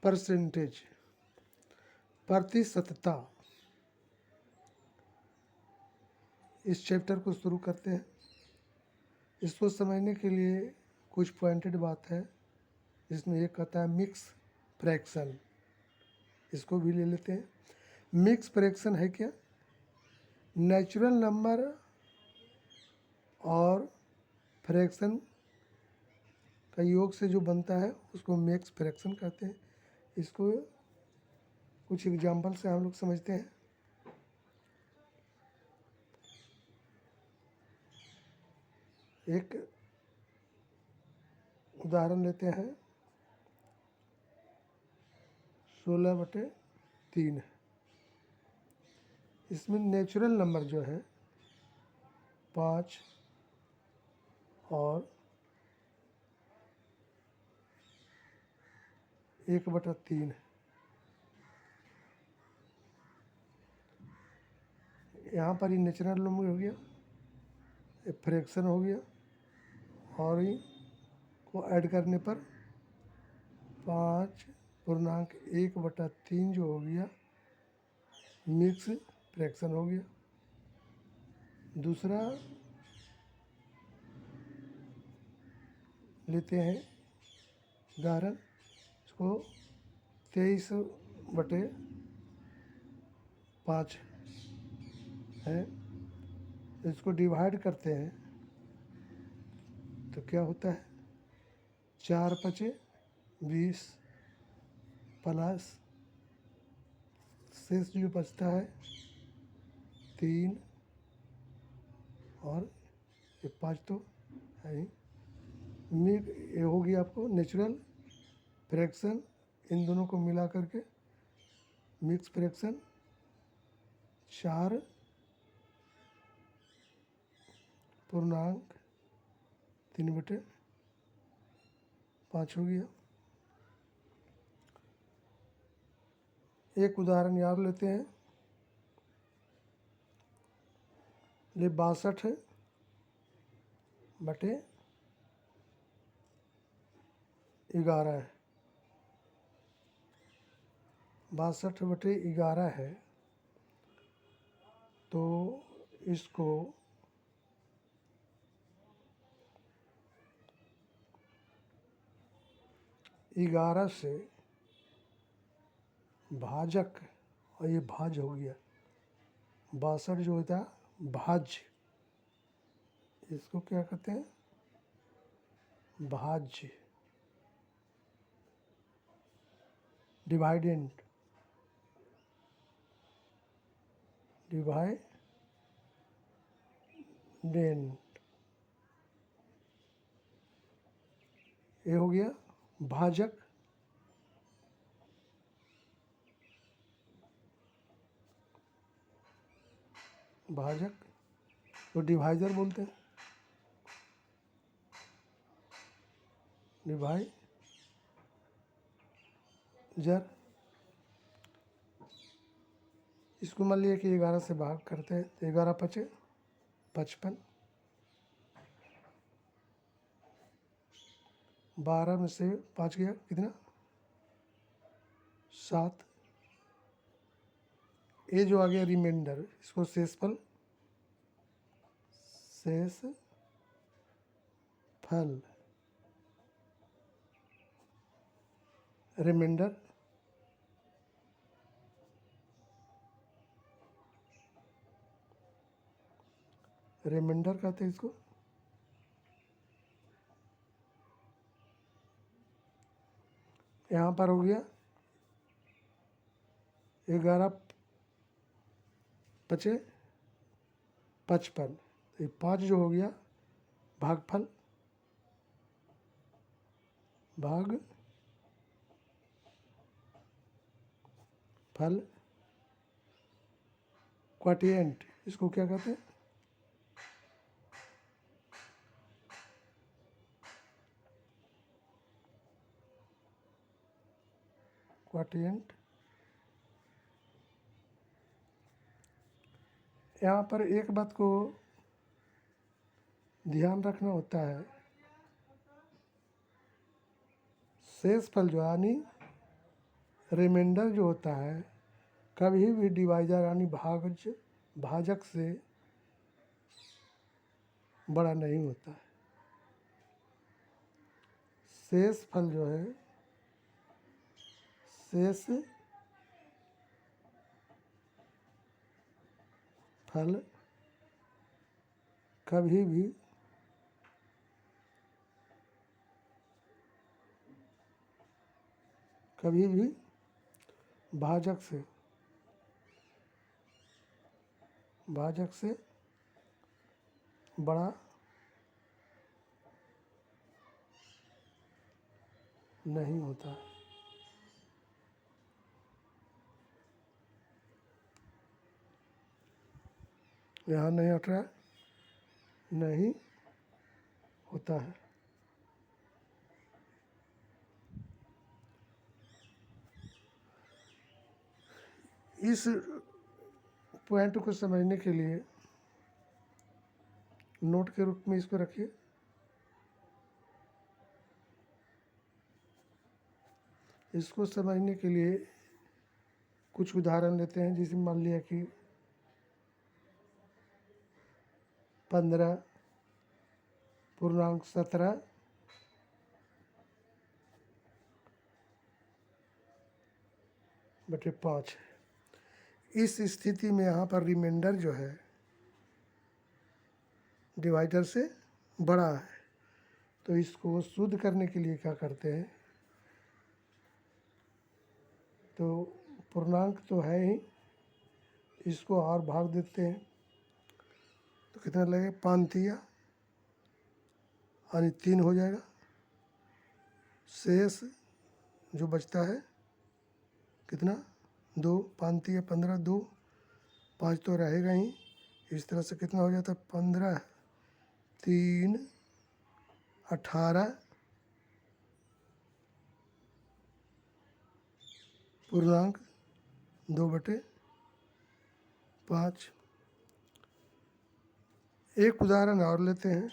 Percentage, प्रतिशतता। इस chapter को शुरू करते हैं। इसको समझने के लिए कुछ पॉइंटेड बात है। इसमें एक कहता है मिक्स फ्रैक्शन, इसको भी ले लेते हैं। मिक्स फ्रैक्शन है क्या? नेचुरल नंबर और फ्रैक्शन का योग से जो बनता है उसको मिक्स फ्रैक्शन कहते हैं। इसको कुछ एग्जाम्पल से हम लोग समझते हैं। एक उदाहरण लेते हैं, 16/3। इसमें नेचुरल नंबर जो है 5 और 1/3 है। यहाँ पर ये नेचुरल नंबर हो गया, एक फ्रैक्शन हो गया, और ये को ऐड करने पर 5.1/3 जो हो गया मिक्स फ्रैक्शन हो गया। दूसरा लेते हैं उदाहरण, इसको 23/5 है। इसको डिवाइड करते हैं तो क्या होता है, 4×5 = 20 प्लस शेष जो बचता है 3 और ये 5 तो है ही। ये होगी आपको नेचुरल फ्रैक्शन, इन दोनों को मिला करके मिक्स फ्रैक्शन 4.3/5 हो गया। एक उदाहरण याद लेते हैं, ये 62/11 है। 62/11 है, तो इसको 11 से भाजक, और ये भाज्य हो गया 62 जो होता है भाज्य, इसको क्या कहते हैं, भाज्य, डिवाइडेंट, ये हो गया भाजक। भाजक तो डिवाइजर बोलते हैं, डिवाइजर। इसको मान लिया कि 11 से भाग करते हैं तो 11×5 = 55। 12 में से 5 गया कितना, 7। ये जो आ गया रिमाइंडर, इसको शेषफल रिमाइंडर कहते हैं इसको। यहाँ पर हो गया 11×5 = 55। ये 5 जो हो गया भागफल, क्वोटिएंट, इसको क्या कहते हैं, क्वोटिएंट। यहाँ पर एक बात को ध्यान रखना होता है, शेषफल जो यानी रिमाइंडर जो होता है कभी भी डिवाइजर यानी भाजक से बड़ा नहीं होता है। शेष फल जो है शेष फल कभी भी भाजक से बड़ा नहीं होता है। यहाँ नहीं हट रहा है, नहीं होता है। इस पॉइंट को समझने के लिए नोट के रूप में इसको रखिए। इसको समझने के लिए कुछ उदाहरण लेते हैं। जैसे मान लिया कि 15.17 बटे 5। इस स्थिति में यहाँ पर रिमाइंडर जो है डिवाइडर से बड़ा है, तो इसको शुद्ध करने के लिए क्या करते हैं, तो पूर्णांक तो है ही, इसको और भाग देते हैं। तो कितना लगेगा, 5 तिया यानी 3 हो जाएगा। शेष जो बचता है कितना, 2, 5 तिया 15, 2, 5 तो रहेगा ही। इस तरह से कितना हो जाता है, 15, 3, 18 पूर्णांक 2 बटे 5। एक उदाहरण और लेते हैं।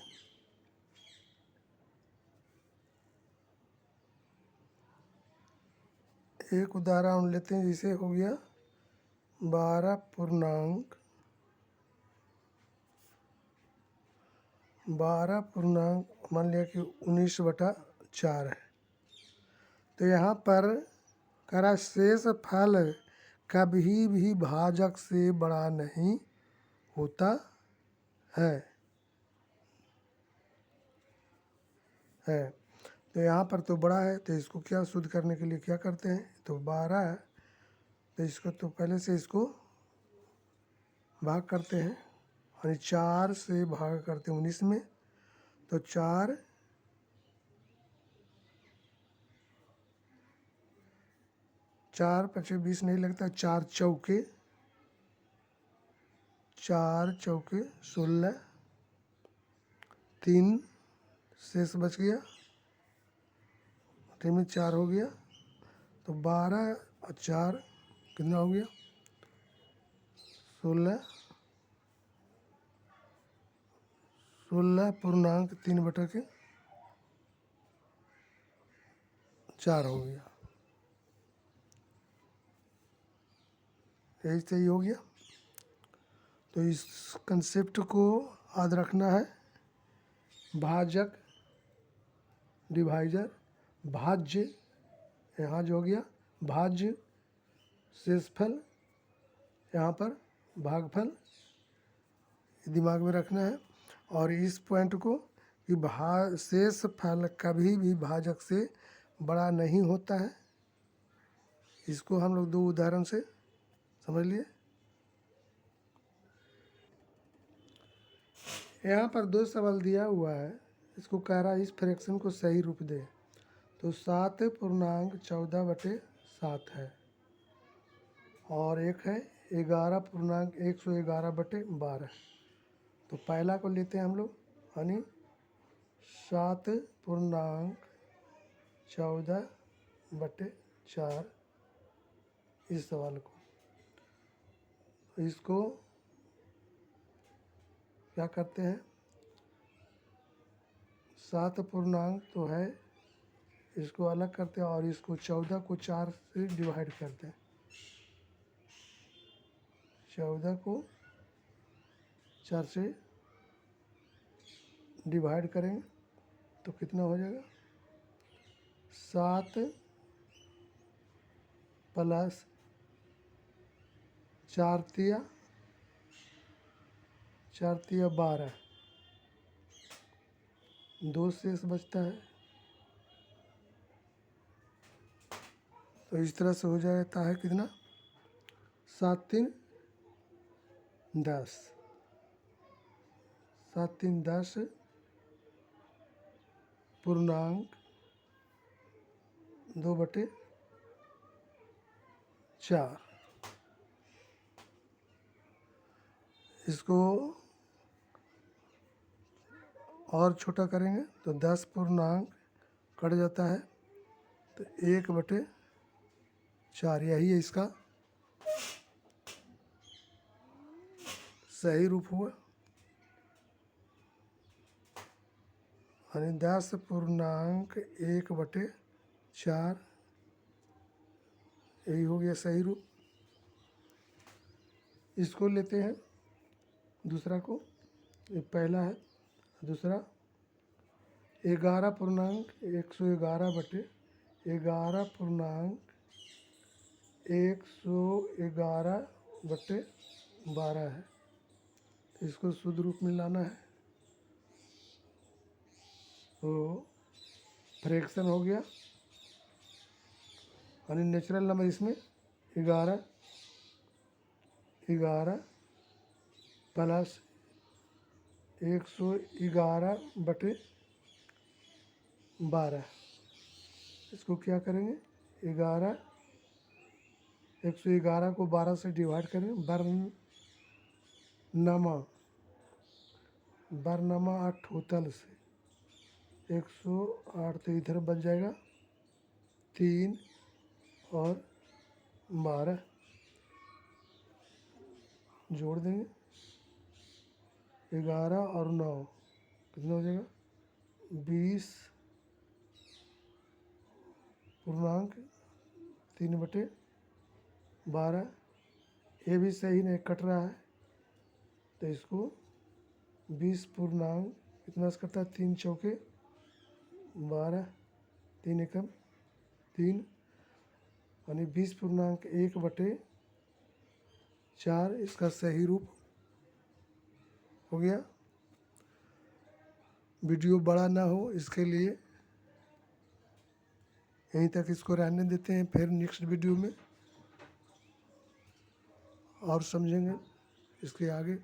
एक उदाहरण लेते हैं, जैसे हो गया 12 पूर्णांक 12 मान लिया कि 19/4 है। तो यहाँ पर करा शेष फल कभी भी भाजक से बड़ा नहीं होता है। तो यहाँ पर तो बड़ा है, तो इसको क्या शुद्ध करने के लिए क्या करते हैं, तो 12 है, तो इसको तो पहले से इसको भाग करते हैं और 4 से भाग करते हैं 19 में। तो 4 5 20 नहीं लगता, 4 चौके 16, 3 शेष बच गया, 3 में 4 हो गया। तो 12 और 4 कितना हो गया, 16 पूर्णांक 3/4 हो गया। यही सही हो गया। तो इस कंसेप्ट को याद रखना है। भाजक डिवाइजर भाज्य, यहाँ जो हो गया भाज्य, शेषफल यहाँ पर भागफल, दिमाग में रखना है। और इस पॉइंट को कि शेष फल कभी भी भाजक से बड़ा नहीं होता है, इसको हम लोग 2 उदाहरण से समझ लिए। यहाँ पर 2 सवाल दिया हुआ है, इसको कह रहा है इस फ्रैक्शन को सही रूप दे। तो 7 पूर्णांक 14/7 है, और एक है 11 पूर्णांक 111/12। तो पहला को लेते हैं हम लोग, यानी 7 पूर्णांक 14/4 इस सवाल को। तो इसको क्या करते हैं, 7 पूर्णांक तो है इसको अलग करते हैं और इसको 14 को 4 से डिवाइड करते हैं। 14 को 4 से डिवाइड करेंगे तो कितना हो जाएगा? 7 प्लस 4 तिया 12, 2 शेष बचता है। तो इस तरह से हो जाता है कितना? 7 3 10, 7 3 10 पूर्णांक 2/4। इसको और छोटा करेंगे तो 10 पूर्णांक कट जाता है तो 1/4। यही है इसका सही रूप हुआ। यानी 10 पूर्णांक 1/4, यही हो गया सही रूप। इसको लेते हैं दूसरा को, ये पहला है। दूसरा 11 पूर्णांक 111/11 पूर्णांक 111/12 है। इसको शुद्ध रूप में लाना है तो फ्रैक्शन हो गया, यानी नेचुरल नंबर इसमें 11 प्लस 111/12। इसको क्या करेंगे? 111 को 12 से डिवाइड करें। बरनमा 8 होतल से 108, तो इधर बच जाएगा 3 और 12 जोड़ देंगे। 11 और 9 कितना हो जाएगा? 20 पूर्णांक 3/12। ये भी सही नहीं कट रहा है तो इसको 20 पूर्णांक कितना से करता है? 3 चौके 12, 3 एकम 3, यानी 20 पूर्णांक 1/4 इसका सही रूप हो गया। वीडियो बड़ा ना हो इसके लिए यहीं तक इसको रहने देते हैं। फिर नेक्स्ट वीडियो में और समझेंगे इसके आगे।